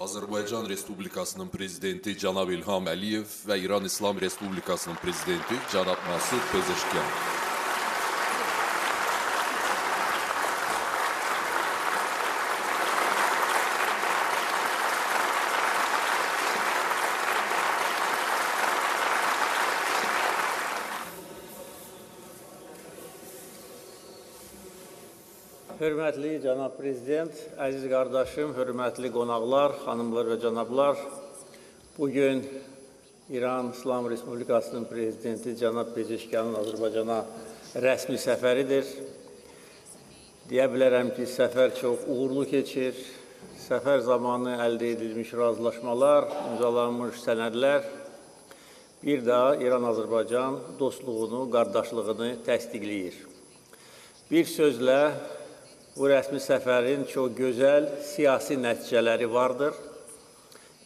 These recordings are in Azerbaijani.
Azərbaycan Respublikasının Prezidenti Cənab İlham Əliyev və İran İslam Respublikasının Prezidenti Cənab Məsud Pezeşkiyan. Hörmətli Cənab Prezident, əziz qardaşım, hörmətli qonaqlar, xanımlar və cənablar, bugün İran İslam Respublikasının Prezidenti Cənab Pezeşkiyanın Azərbaycana rəsmi səfəridir. Deyə bilərəm ki, səfər çox uğurlu keçir. Səfər zamanı əldə edilmiş razılaşmalar, imzalanmış sənədlər bir daha İran-Azərbaycan dostluğunu, qardaşlığını təsdiqləyir. Bir sözlə, bu rəsmi səfərin çox gözəl siyasi nəticələri vardır.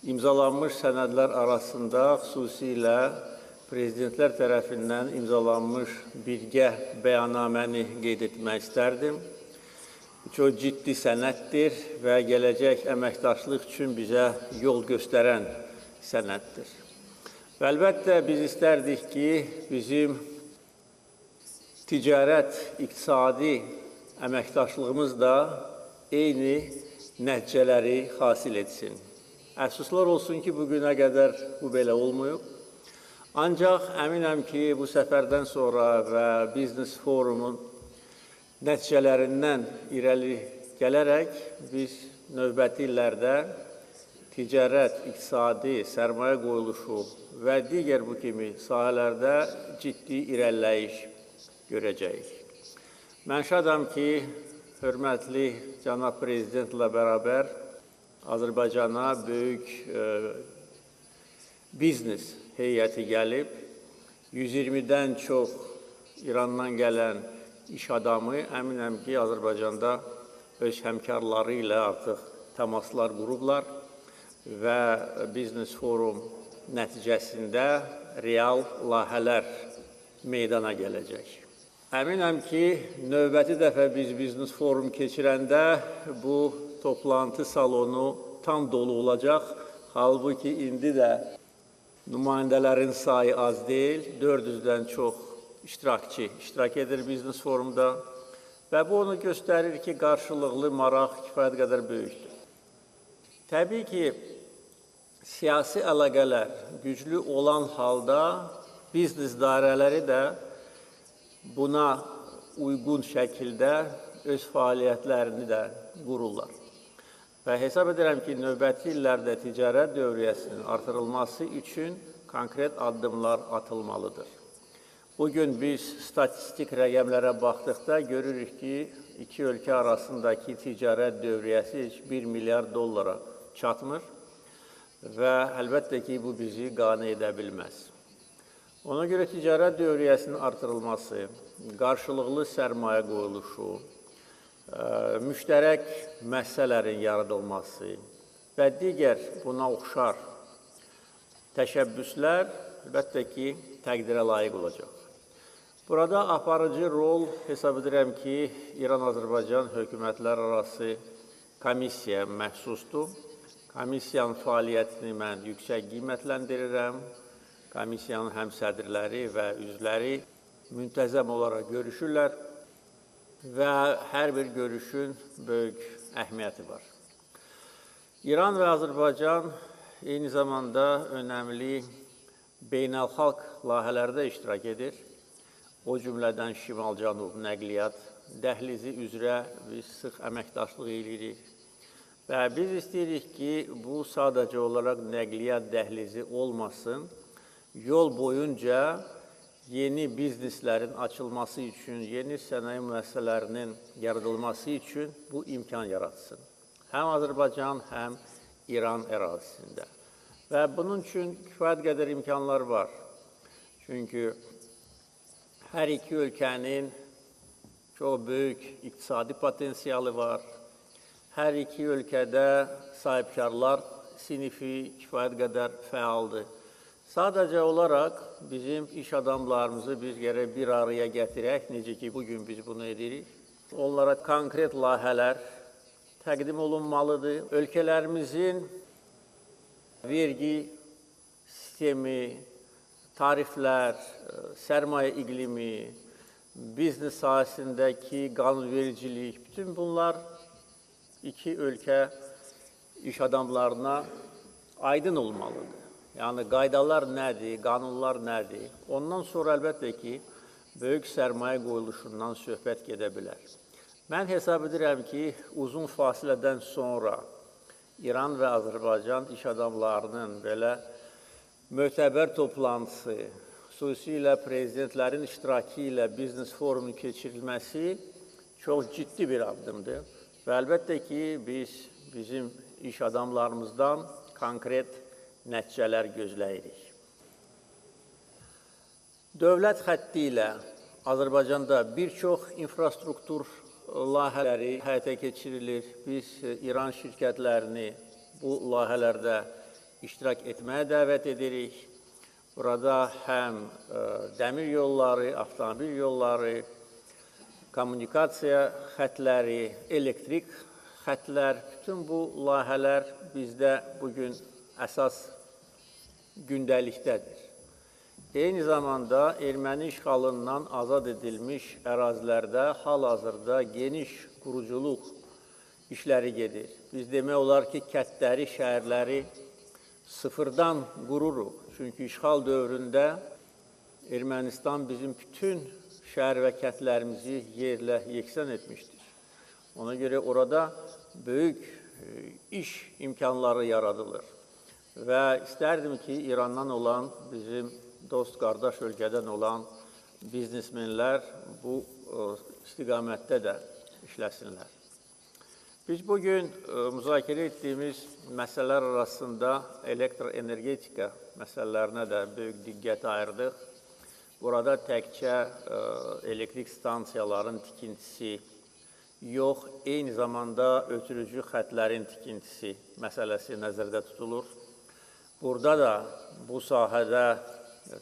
İmzalanmış sənədlər arasında xüsusilə prezidentlər tərəfindən imzalanmış birgə bəyannaməni qeyd etmək istərdim. Çox ciddi sənəddir və gələcək əməkdaşlıq üçün bizə yol göstərən sənəddir. Və əlbəttə biz istərdik ki, bizim ticarət, iqtisadi əməkdaşlığımız da eyni nəticələri hasil etsin. Əfsuslar olsun ki, bugünə qədər bu belə olmayıb. Ancaq əminəm ki, bu səfərdən sonra və biznes forumun nəticələrindən irəli gələrək biz növbəti illərdə ticarət, iqtisadi, sərmayə qoyuluşu və digər bu kimi sahələrdə ciddi irəliləyiş görəcəyik. Mən şadam ki, hörmətli Cənab Prezidentlə bərabər Azərbaycana böyük biznes heyəti gəlib, 120-dən çox İrandan gələn iş adamı əminəm ki, Azərbaycanda öz həmkarları ilə artıq təmaslar qurublar və biznes forum nəticəsində real layihələr meydana gələcək. Əminəm ki, növbəti dəfə biz biznes forum keçirəndə bu toplantı salonu tam dolu olacaq. Halbuki indi də nümayəndələrin sayı az deyil, 400-dən çox iştirakçı iştirak edir biznes forumda və bu onu göstərir ki, qarşılıqlı maraq kifayət qədər böyükdür. Təbii ki, siyasi əlaqələr güclü olan halda biznes dairələri də buna uyğun şəkildə öz fəaliyyətlərini də qururlar. Və hesab edirəm ki, növbəti illərdə ticarət dövriyyəsinin artırılması üçün konkret addımlar atılmalıdır. Bugün biz statistik rəqəmlərə baxdıqda görürük ki, iki ölkə arasındakı ticarət dövriyyəsi 1 milyard dollara çatmır və əlbəttə ki, bu bizi qane edə bilməz. Ona görə ticarət dövriyyəsinin artırılması, qarşılıqlı sərmayə qoyuluşu, müştərək müəssisələrin yaradılması və digər buna oxşar təşəbbüslər əlbəttə ki, təqdirə layiq olacaq. Burada aparıcı rol hesab edirəm ki, İran-Azərbaycan hökumətlər arası komissiya məxsusdur. Komissiyanın fəaliyyətini mən yüksək qiymətləndirirəm. Komissiyanın həm sədrləri və üzvləri müntəzəm olaraq görüşürlər və hər bir görüşün böyük əhəmiyyəti var. İran və Azərbaycan eyni zamanda önəmli beynəlxalq layihələrdə iştirak edir. O cümlədən şimal-cənub nəqliyyat dəhlizi üzrə biz sıx əməkdaşlıq edirik. Və biz istəyirik ki, bu sadəcə olaraq nəqliyyat dəhlizi olmasın, yol boyunca yeni bizneslərin açılması üçün, yeni sənaye müəssisələrinin yaradılması üçün bu imkan yaratsın. Həm Azərbaycan, həm İran ərazisində. Və bunun üçün kifayət qədər imkanlar var. Çünki hər iki ölkənin çox böyük iqtisadi potensialı var. Hər iki ölkədə sahibkarlar sinifi kifayət qədər fəaldır. Sadəcə olaraq bizim iş adamlarımızı biz gərək bir araya gətirək, necə ki, bugün biz bunu edirik. Onlara konkret layihələr təqdim olunmalıdır. Ölkələrimizin vergi sistemi, tariflər, sərmayə iqlimi, biznes sahəsindəki qanunvericilik, bütün bunlar iki ölkə iş adamlarına aydın olmalıdır. Yəni, qaydalar nədir, qanunlar nədir? Ondan sonra əlbəttə ki, böyük sərmayə qoyuluşundan söhbət gedə bilər. Mən hesab edirəm ki, uzun fasilədən sonra İran və Azərbaycan iş adamlarının belə mötəbər toplantısı, xüsusilə prezidentlərin iştirakı ilə biznes forumunun keçirilməsi çox ciddi bir addımdır. Və əlbəttə ki, bizim iş adamlarımızdan konkret nəticələr gözləyirik. Dövlət xətti ilə Azərbaycanda bir çox infrastruktur layihələri həyata keçirilir. Biz İran şirkətlərini bu layihələrdə iştirak etməyə dəvət edirik. Burada həm dəmir yolları, avtomobil yolları, kommunikasiya xətləri, elektrik xətlər, bütün bu layihələr bizdə bugün əsas gündəlikdədir. Eyni zamanda erməni işğalından azad edilmiş ərazilərdə hal-hazırda geniş quruculuq işləri gedir. Biz demək olar ki, kəndləri, şəhərləri sıfırdan qururuq. Çünki işğal dövründə Ermənistan bizim bütün şəhər və kəndlərimizi yerlə yeksan etmişdir. Ona görə orada böyük iş imkanları yaradılır. Və istərdim ki, İrandan olan bizim dost, qardaş ölkədən olan biznesmenlər bu istiqamətdə də işləsinlər. Biz bugün müzakirə etdiyimiz məsələlər arasında elektroenergetika məsələlərinə də böyük diqqət ayırdıq. Burada təkcə elektrik stansiyaların tikintisi yox, eyni zamanda ötürücü xətlərin tikintisi məsələsi nəzərdə tutulur. Burada da bu sahədə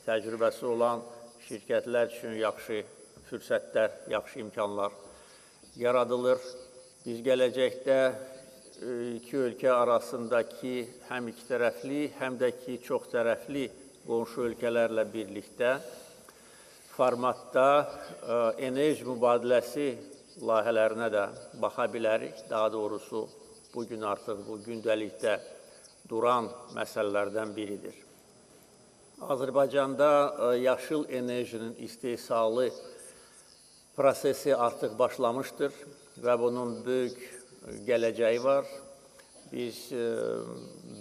təcrübəsi olan şirkətlər üçün yaxşı fürsətlər, yaxşı imkanlar yaradılır. Biz gələcəkdə iki ölkə arasındakı həm iki tərəfli, həm də ki, çox tərəfli qonşu ölkələrlə birlikdə formatda enerji mübadiləsi layihələrinə də baxa bilərik. Daha doğrusu, bugün artıq bu gündəlikdə duran məsələlərdən biridir. Azərbaycanda yaşıl enerjinin istehsalı prosesi artıq başlamışdır və bunun böyük gələcəyi var. Biz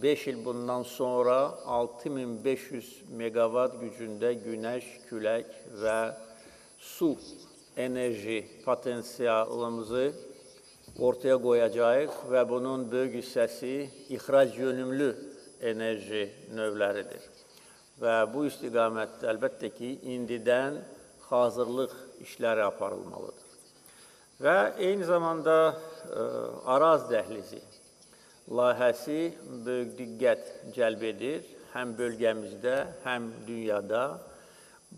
5 il bundan sonra 6500 meqavat gücündə günəş, külək və su enerji potensialımızı ortaya qoyacağıq və bunun böyük hissəsi ixrac yönümlü enerji növləridir. Və bu istiqamətdə əlbəttə ki, indidən hazırlıq işləri aparılmalıdır. Və eyni zamanda Araz dəhlizi layihəsi böyük diqqət cəlb edir, həm bölgəmizdə, həm dünyada.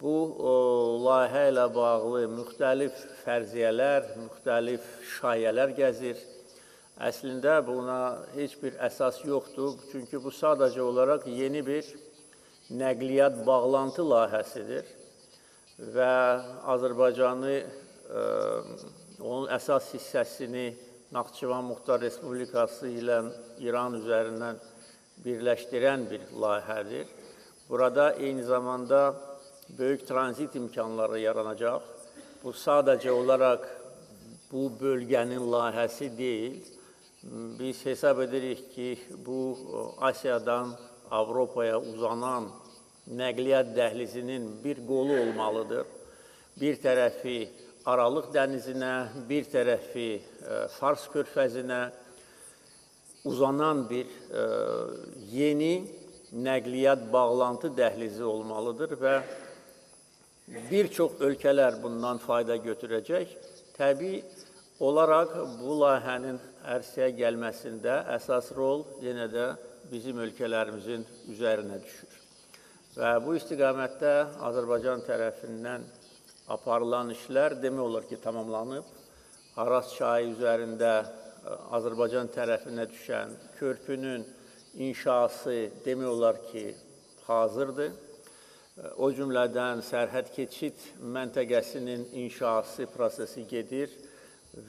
Bu layihə ilə bağlı müxtəlif fərziyyələr, müxtəlif şayələr gəzir. Əslində buna heç bir əsas yoxdur, çünki bu sadəcə olaraq yeni bir nəqliyyat bağlantı layihəsidir və Azərbaycanı, onun əsas hissəsini Naxçıvan Muxtar Respublikası ilə İran üzərindən birləşdirən bir layihədir. Burada eyni zamanda böyük tranzit imkanları yaranacaq. Bu sadəcə olaraq bu bölgənin layihəsi deyil. Biz hesab edirik ki, bu Asiyadan Avropaya uzanan nəqliyyat dəhlizinin bir qolu olmalıdır. Bir tərəfi Aralıq dənizinə, bir tərəfi Fars körfəzinə uzanan bir yeni nəqliyyat bağlantı dəhlizi olmalıdır və bir çox ölkələr bundan fayda götürəcək. Təbii olaraq bu layihənin ərsəyə gəlməsində əsas rol yenə də bizim ölkələrimizin üzərinə düşür. Və bu istiqamətdə Azərbaycan tərəfindən aparılan işlər demək olar ki, tamamlanıb. Araz çayı üzərində Azərbaycan tərəfinə düşən körpünün inşası demək olar ki, hazırdır. O cümlədən sərhəd keçid məntəqəsinin inşası prosesi gedir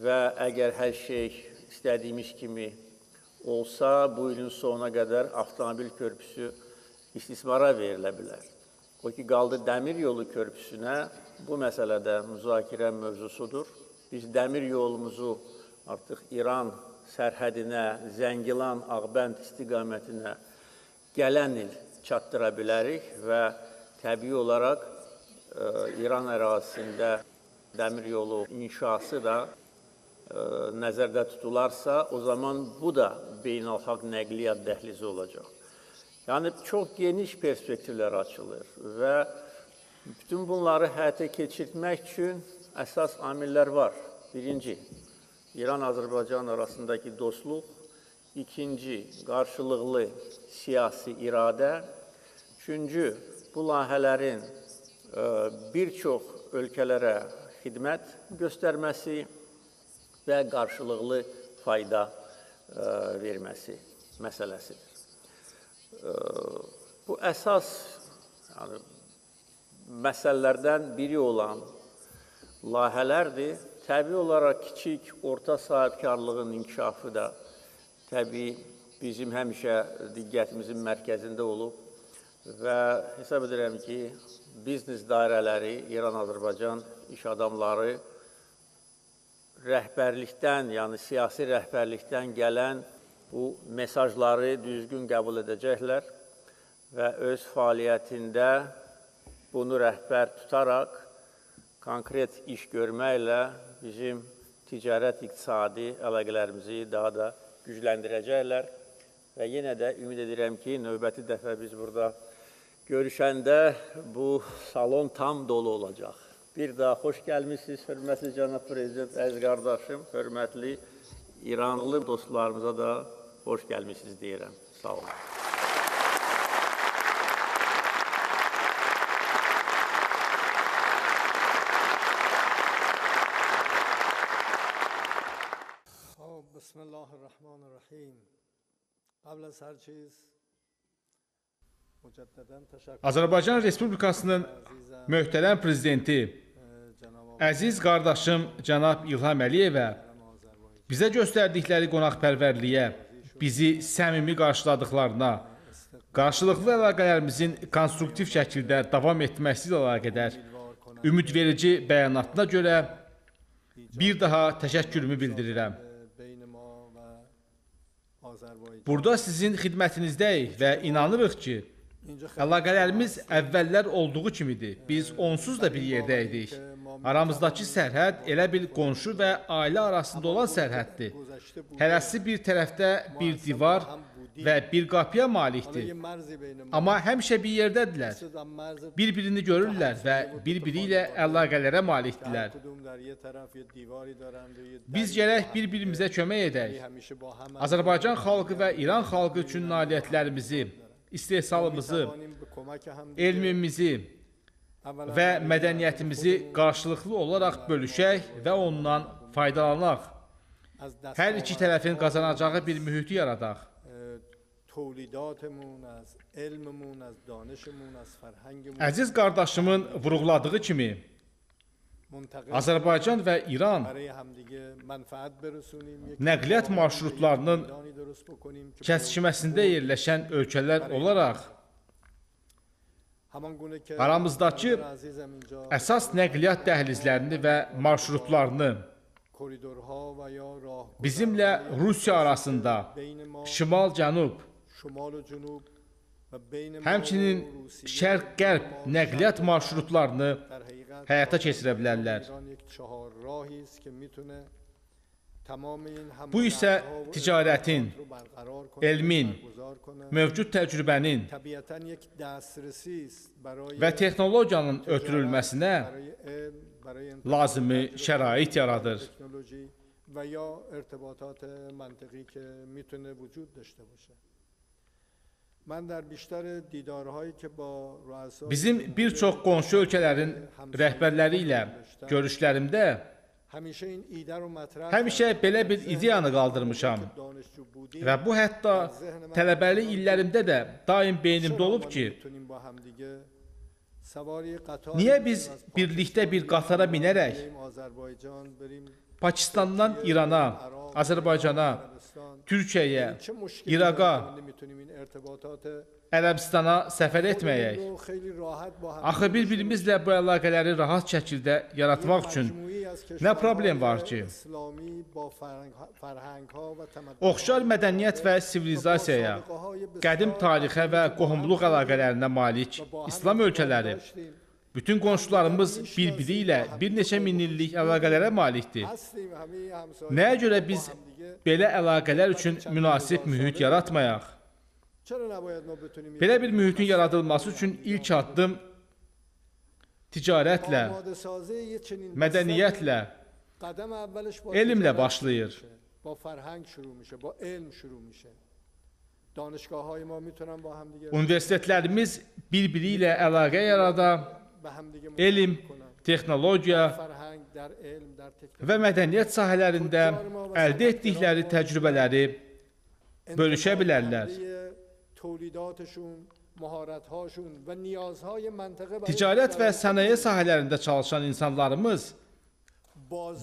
və əgər hər şey istədiyimiz kimi olsa, bu ilin sonuna qədər avtomobil körpüsü istismara verilə bilər. O ki, qaldı dəmir yolu körpüsünə, bu məsələdə müzakirə mövzusudur. Biz dəmir yolumuzu artıq İran sərhədinə, Zəngilan, Ağbənd istiqamətinə gələn il çatdıra bilərik və təbii olaraq İran ərazisində dəmir yolu inşası da nəzərdə tutularsa, o zaman bu da beynəlxalq nəqliyyat dəhlizi olacaq. Yəni, çox geniş perspektivlər açılır və bütün bunları həyata keçirmək üçün əsas amillər var. Birinci, İran-Azərbaycan arasındakı dostluq. İkinci, qarşılıqlı siyasi iradə. Üçüncü, bu layihələrin bir çox ölkələrə xidmət göstərməsi və qarşılıqlı fayda verməsi məsələsidir. Bu əsas məsələlərdən biri olan layihələrdir. Təbii olaraq kiçik, orta sahibkarlığın inkişafı da təbii bizim həmişə diqqətimizin mərkəzində olub və hesab edirəm ki, biznes dairələri, İran-Azərbaycan iş adamları rəhbərlikdən, yəni siyasi rəhbərlikdən gələn bu mesajları düzgün qəbul edəcəklər və öz fəaliyyətində bunu rəhbər tutaraq konkret iş görməklə bizim ticarət, iqtisadi əlaqələrimizi daha da gücləndirəcəklər və yenə də ümid edirəm ki, növbəti dəfə biz burada görüşəndə bu salon tam dolu olacaq. Bir daha xoş gəlmişsiniz, hörmətli cənab prezident, əziz qardaşım, hörmətli İranlı dostlarımıza da xoş gəlmişsiniz deyirəm. Sağ olun. Bismillahirrahmanirrahim. Qabl az hər çiz Azərbaycan Respublikasının möhtərəm prezidenti, əziz qardaşım cənab İlham Əliyevə bizə göstərdikləri qonaqpərvərliyə, bizi səmimi qarşıladıqlarına, qarşılıqlı əlaqələrimizin konstruktiv şəkildə davam etməsi ilə əlaqədar ümidverici bəyanatına görə bir daha təşəkkürümü bildirirəm. Burada sizin xidmətinizdəyik və inanırıq ki, əlaqələrimiz əvvəllər olduğu kimidir. Biz onsuz da bir yerdəydik. Aramızdakı sərhəd elə bir qonşu və ailə arasında olan sərhəddir. Hərəsi bir tərəfdə bir divar və bir qapıya malikdir. Amma həmişə bir yerdədirlər. Bir-birini görürlər və bir-biri ilə əlaqələrə malikdirlər. Biz gərək bir-birimizə kömək edək. Azərbaycan xalqı və İran xalqı üçün nailiyyətlərimizi, istehsalımızı, elmimizi və mədəniyyətimizi qarşılıqlı olaraq bölüşək və ondan faydalanaq. Hər iki tərəfin qazanacağı bir mühiti yaradaq. Əziz qardaşımın vurğuladığı kimi, Azərbaycan və İran nəqliyyat marşrutlarının kəsişməsində yerləşən ölkələr olaraq aramızdakı əsas nəqliyyat dəhlizlərini və marşrutlarını bizimlə Rusiya arasında şimal-cənub, həmçinin şərq-qərb nəqliyyat marşrutlarını həyata keçirə bilərlər. Bu isə ticarətin, elmin, mövcud təcrübənin və texnologiyanın ötürülməsinə lazımi şərait yaradır. Bizim bir çox qonşu ölkələrin rəhbərləri ilə görüşlərimdə همیشه این ایده رو مطرح Həmişə belə bir ideyanı qaldırmışam دانشجو بودیم və bu hətta tələbəlik illərimdə də daim beynimdə olub ki, میتونیم با هم دیگه سواری قطار niyə biz birlikdə bir qatara minərək بریم آذربایجان بریم Pakistandan İrana, Azərbaycana, Türkiyəyə, چه مشکلی İraqa, داریم؟ نمیتونیم این ارتباطات Ərəbistana səfər etməyək. رو خیلی راحت با هم Axı bir-birimizlə bu əlaqələri rahat şəkildə yaratmaq üçün مجموعی از nə کشورهای problem var ki? اسلامی با فرهنگ‌ها و تمدن Oxşar mədəniyyət və sivilizasiyaya, qədim tarixə və qohumluq əlaqələrinə malik İslam ölkələri, bütün qonşularımız bir-biri ilə bir neçə min illik əlaqələrə malikdir. هستیم همه همسایه Nəyə görə biz belə əlaqələr üçün münasib mühit yaratmayaq? چرا نباید ما بتونیم Belə bir mühitin yaradılması üçün ilk addım ticarətlə, آماده سازی یه چنین mədəniyyətlə, قدم اولش با elmlə تجارت başlayır. میشه. با فرهنگ شروع میشه با علم شروع میشه دانشگاه های ما میتونن با هم دیگه Universitetlərimiz bir-biri ilə əlaqə yarada, به هم دیگه elm, texnologiya فرهنگ در علم در تکنولوژی və mədəniyyət sahələrində əldə etdikləri təcrübələri bölüşə bilərlər. تولیداتشون مهارت‌هاشون و نیازهای منطقه برای Ticarət və sənaye sahələrində çalışan insanlarımız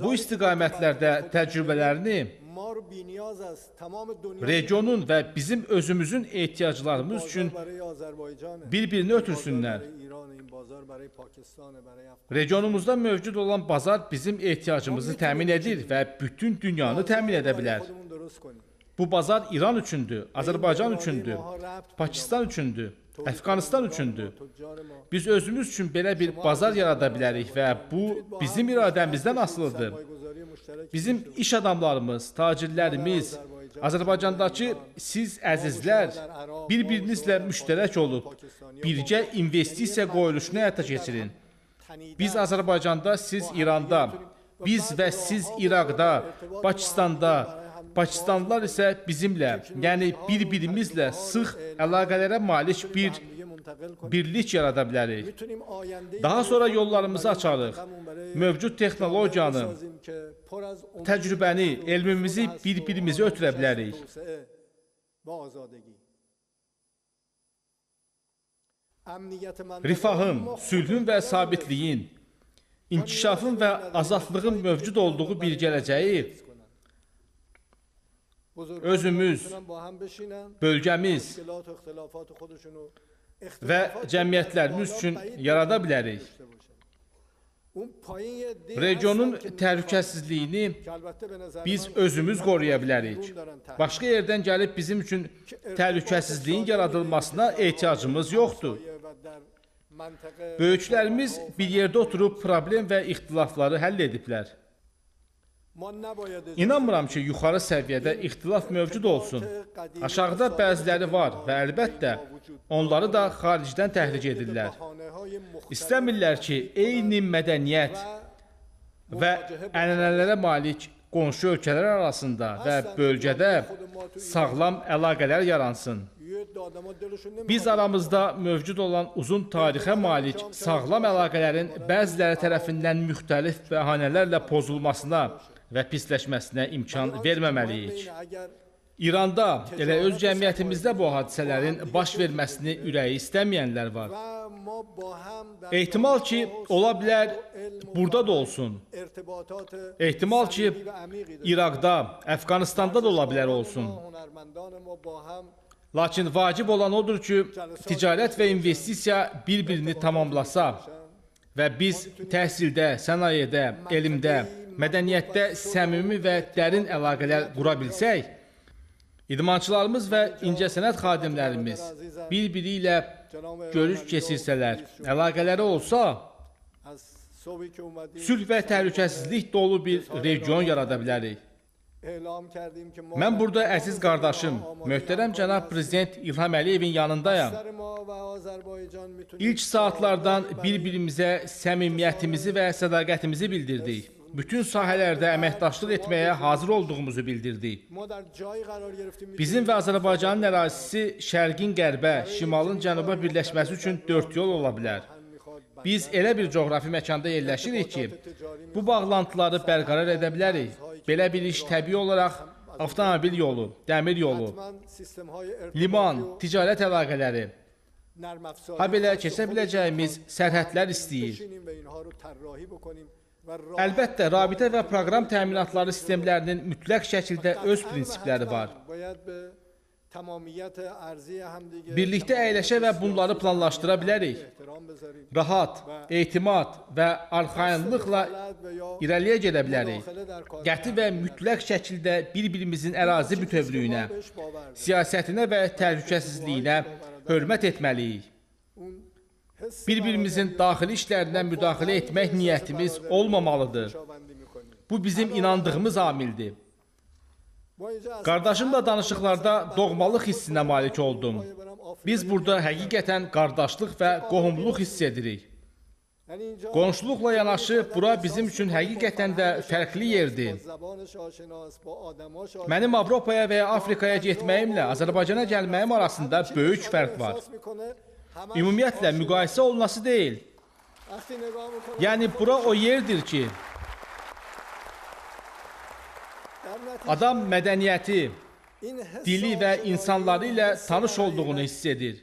bu istiqamətlərdə təcrübələrini ما رو بی‌نیاز است تمام دنیا regionun və bizim özümüzün ehtiyaclarımız üçün برای آذربایجان bir-birini ötürsünlər. برای ایران این بازار برای پاکستان برای افغانستان Regionumuzda mövcud olan bazar bizim ehtiyacımızı təmin edir və bütün dünyanı təmin edə bilər. خودمون درست کنیم Bu bazar İran üçündür, Azərbaycan üçündür, Pakistan üçündür, Əfqanistan üçündür. تجار ما Biz özümüz üçün belə bir bazar yarada bilərik və bu bizim iradəmizdən asılıdır. سرمایه‌گذاری مشترک Bizim iş adamlarımız, tacirlərimiz, Azərbaycandakı siz əzizlər bir-birinizlə müştərək olub, birgə investisiya qoyuluşunu həyata keçirin. Biz Azərbaycanda, siz İranda, biz və siz İraqda, Pakistanda, Pakistanlılar isə bizimlə, yəni bir-birimizlə sıx əlaqələrə malik bir birlik yarada bilərik. میتونیم آینده Daha sonra yollarımızı açarıq. Mövcud texnologiyanı, بسازیم که پر از امید təcrübəni, elmimizi bir-birimizə ötürə bilərik. توسعه و آزادگی امنیت منطقه Rifahın, sülhün və sabitliyin, inkişafın və azadlığın mövcud olduğu bir gələcəyi بزرگان özümüz, میتونن با هم بشینن bölgəmiz مشکلات و اختلافات خودشونو və cəmiyyətlərimiz üçün yarada bilərik. اون پایین یه عده‌ای Regionun هستن که təhlükəsizliyini که البته به نظر biz من özümüz qoruya bilərik. دارن تحقیق Başqa yerdən gəlib bizim üçün təhlükəsizliyin yaradılmasına ehtiyacımız yoxdur. و در منطقه Böyüklərimiz bir yerdə oturub problem və ixtilafları həll ediblər. ما نباید İnanmıram ki, yuxarı səviyyədə ixtilaf mövcud olsun. Aşağıda bəziləri var və əlbəttə onları da xaricdən təhrik edirlər. بهانه‌های مختلف İstəmirlər ki, eyni mədəniyyət və ənənələrə malik qonşu ölkələr arasında və bölgədə sağlam əlaqələr yaransın. یه عده آدم‌ها دلشون نمی‌خواد Biz aramızda mövcud olan uzun tarixə malik sağlam əlaqələrin bəziləri tərəfindən müxtəlif bəhanələrlə pozulmasına və pisləşməsinə imkan verməməliyik. اینه اگر İranda, elə öz cəmiyyətimizdə bu hadisələrin baş verməsini ürəyi istəməyənlər var. و ما با هم در Ehtimal ki, ola bilər burada da olsun. ارتباطات Ehtimal ki, صمیمی و عمیقی داریم. İraqda, Əfqanistanda da ola bilər olsun. هنرمندان ما با هم Lakin vacib olan odur ki, ticarət və investisiya bir-birini tamamlasa və biz təhsildə, sənayedə, elmdə, mədəniyyətdə səmimi və dərin əlaqələr qura bilsək, idmançılarımız və incəsənət xadimlərimiz bir-biri ilə görüş keçirsələr, əlaqələri olsa, از صبحی که اومدیم sülh və təhlükəsizlik dolu bir region yarada bilərik. اعلام کردیم که ما Mən burada əziz qardaşım, möhtərəm cənab prezident İlham Əliyevin yanındayam. سر ما و آذربایجان میتونیم İlk saatlardan bir-birimizə səmimiyyətimizi və sədaqətimizi bildirdik. Bütün sahələrdə əməkdaşlıq etməyə hazır olduğumuzu bildirdik. ما در جایی قرار گرفتیم Bizim və Azərbaycanın ərazisi şərqin qərbə, şimalın cənuba birləşməsi üçün dörd yol ola bilər. Biz elə bir coğrafi məkanda yerləşirik ki, bu bağlantıları bərqərar edə bilərik. Belə bir iş təbii olaraq avtomobil yolu, dəmir yolu, liman, ticarət əlaqələri, ha belə keçə biləcəyimiz sərhədlər istəyir. Əlbəttə, rabitə və proqram təminatları sistemlərinin mütləq şəkildə öz prinsipləri var. Birlikdə əyləşə və bunları planlaşdıra bilərik. Rahat, etimad və arxayınlıqla irəliyə gedə bilərik. Qəti və mütləq şəkildə bir-birimizin ərazi bütövlüyünə, siyasətinə və təhlükəsizliyinə hörmət etməliyik. Bir-birimizin daxili işlərinə müdaxilə etmək niyyətimiz olmamalıdır. Bu bizim inandığımız amildir. Qardaşımla danışıqlarda doğmalıq hissinə malik oldum. Biz burada həqiqətən qardaşlıq və qohumluq hiss edirik. Qonşuluqla yanaşı, bura bizim üçün həqiqətən də fərqli yerdir. Mənim Avropaya və ya Afrikaya getməyimlə Azərbaycana gəlməyim arasında böyük fərq var. Ümumiyyətlə, müqayisə olunası deyil. Yəni, bura o yerdir ki, adam mədəniyyəti, dili və insanları ilə tanış olduğunu hiss edir.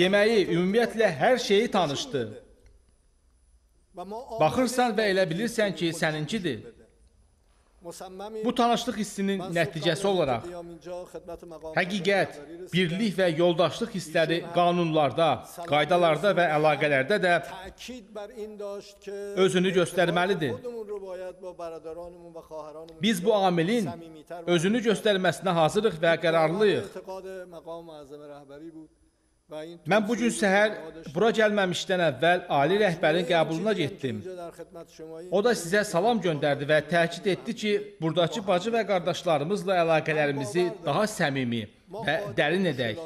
Yeməyi, ümumiyyətlə, hər şeyi tanışdır. Baxırsan və elə bilirsən ki, səninkidir. Bu tanışlıq hissinin nəticəsi olaraq həqiqət, birlik və yoldaşlıq hissləri qanunlarda, qaydalarda və əlaqələrdə də özünü göstərməlidir. Biz bu amilin özünü göstərməsinə hazırıq və qərarlıyıq. Mən bugün səhər bura gəlməmişdən əvvəl ali rəhbərin qəbuluna getdim. O da sizə salam göndərdi və təkid etdi ki, buradakı bacı və qardaşlarımızla əlaqələrimizi daha səmimi və dərin edək.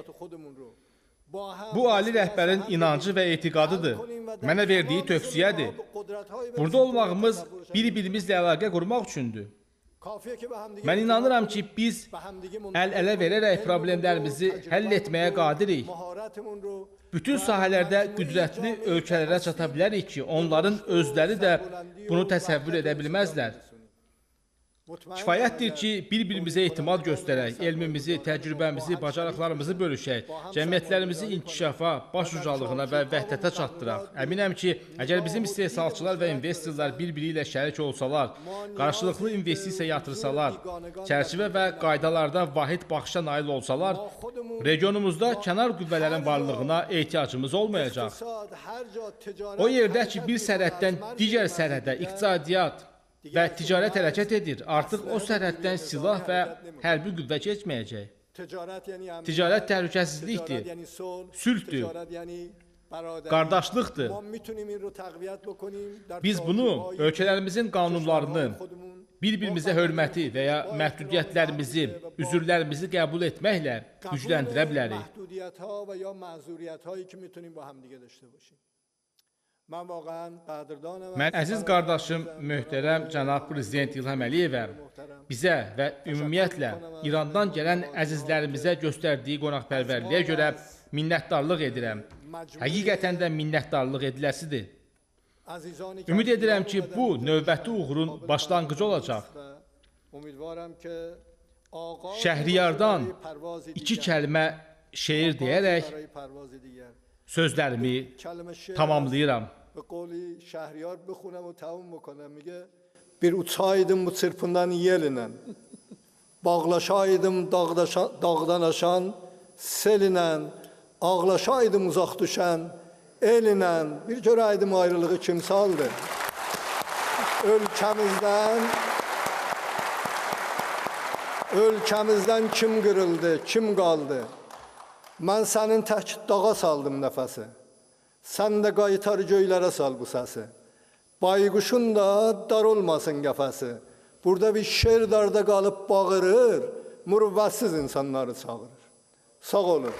Bu ali rəhbərin inancı və etiqadıdır. Mənə verdiyi tövsiyədir. Burada olmağımız bir-birimizlə əlaqə qurmaq üçündür. Mən inanıram ki, biz əl-ələ verərək problemlərimizi həll etməyə qadirik. Bütün sahələrdə qüdrətli ölkələrə çata bilərik ki, onların özləri də bunu təsəvvür edə bilməzlər. Kifayətdir ki, bir-birimizə etimad göstərək, elmimizi, təcrübəmizi, bacarıqlarımızı bölüşək, cəmiyyətlərimizi inkişafa, baş ucalığına və vəhdətə çatdıraq. Əminəm ki, əgər bizim istehsalçılar və investorlar bir-biri ilə şərik olsalar, qarşılıqlı investisiya yatırsalar, çərçivə və qaydalarda vahid baxışa nail olsalar, regionumuzda kənar qüvvələrin varlığına ehtiyacımız olmayacaq. O yerdə ki, bir sərhəddən digər sərhədə iqtisadiyyat və ticarət hərəkət edir. Artıq o sərhəddən silah və hərbi qüvvə keçməyəcək. Ticarət təhlükəsizlikdir, sülhdür, qardaşlıqdır. Biz bunu, ölkələrimizin qanunlarını, bir-birimizə hörməti və ya məhdudiyyətlərimizi, üzürlərimizi qəbul etməklə gücləndirə bilərik. Mən əziz qardaşım, möhtərəm cənab Prezident İlham Əliyevə bizə və ümumiyyətlə İrandan gələn əzizlərimizə göstərdiyi qonaqpərvərliyə görə minnətdarlıq edirəm. Həqiqətən də minnətdarlıq ediləsidir. Ümid edirəm ki, bu növbəti uğurun başlanğıcı olacaq. Şəhriyardan 2 kəlmə şeir deyərək sözlərimi tamamlayıram. Bir uçaydım bu çırpından yellə, bağlaşaydım dağdan aşan sellə, ağlaşaydım uzaq düşən elinlə, bir görəydim ayrılığı kim saldı. Ölkəmizdən kim qırıldı, kim qaldı? Mən sənin tək dağa saldım nəfəsi. Sən də qaytar göylərə sal bu səsi. Bayquşun da dar olmasın qəfəsi. Burada bir şer darda qalıb bağırır, mürvətsiz insanları çağırır. Sağ olun.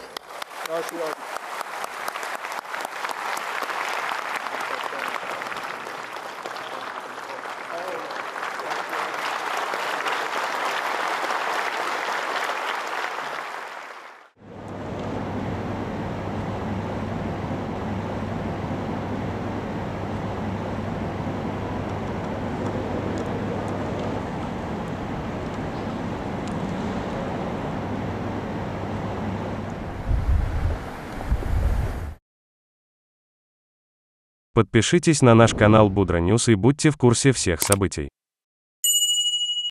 Подпишитесь на наш канал Будра Ньюс и будьте в курсе всех событий.